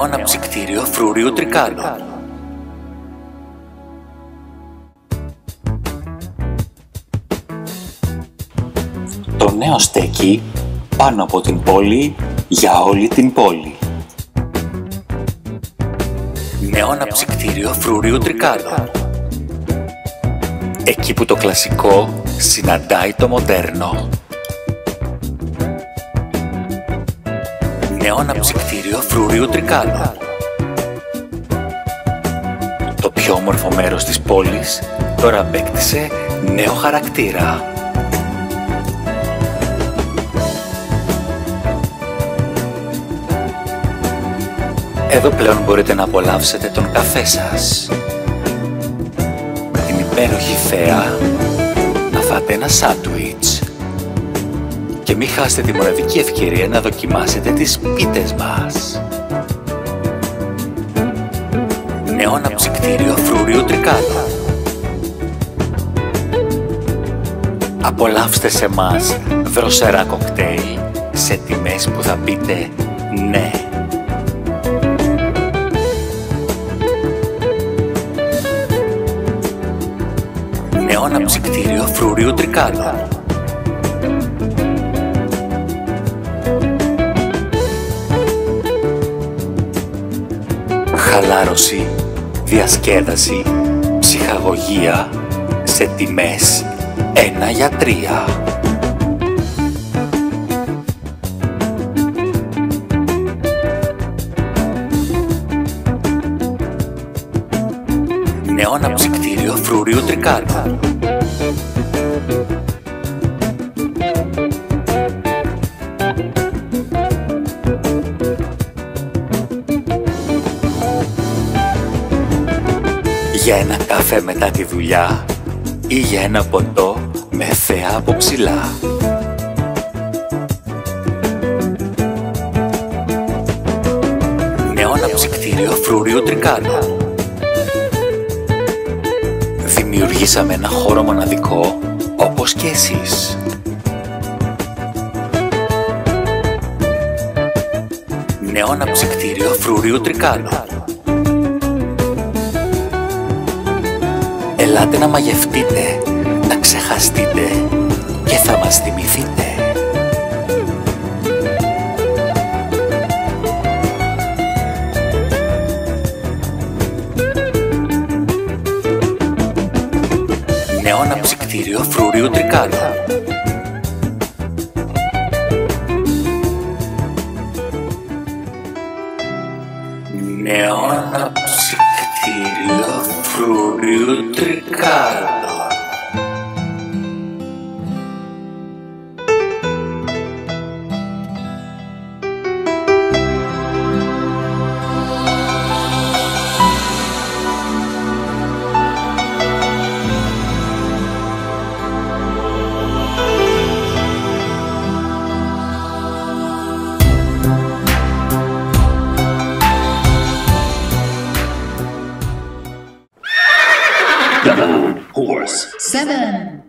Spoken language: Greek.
Νέο αναψυκτήριο φρουρίου τρικάλων. Το νέο στέκι πάνω από την πόλη για όλη την πόλη. Νέο αναψυκτήριο φρουρίου τρικάλων. Εκεί που το κλασικό συναντάει το μοντέρνο. Νέο αναψυκτήριο φρουρίου τρικάλων. Το πιο όμορφο μέρος της πόλης τώρα απέκτησε νέο χαρακτήρα. Εδώ πλέον μπορείτε να απολαύσετε τον καφέ σας, την υπέροχη θέα, να φάτε ένα σάντουιτς και μην χάσετε τη μοναδική ευκαιρία να δοκιμάσετε τις πίτες μας. Νέο αναψυκτήριο φρουρίου τρικάλων. Απολαύστε σε μας δροσερά κοκτέιλ σε τιμές που θα πείτε ναι. Νέο αναψυκτήριο φρουρίου τρικάλων. Χαλάρωση, διασκέδαση, ψυχαγωγία σε τιμές 1 για 3. Νέο αναψυκτήριο φρουρίου τρικάλων. Για ένα καφέ μετά τη δουλειά ή για ένα ποτό με θέα από ψηλά. Νέο αναψυκτήριο φρουρίου τρικάλων. Δημιουργήσαμε ένα χώρο μοναδικό όπως και εσείς. Νέο αναψυκτήριο φρουρίου τρικάλων. Ελάτε να μαγευτείτε, να ξεχαστείτε και θα μας θυμηθείτε. Νέο αναψυκτήριο φρουρίου τρικάλων. Νέο αναψυκτήριο φρουρίου τρικάλων. Horse. 7.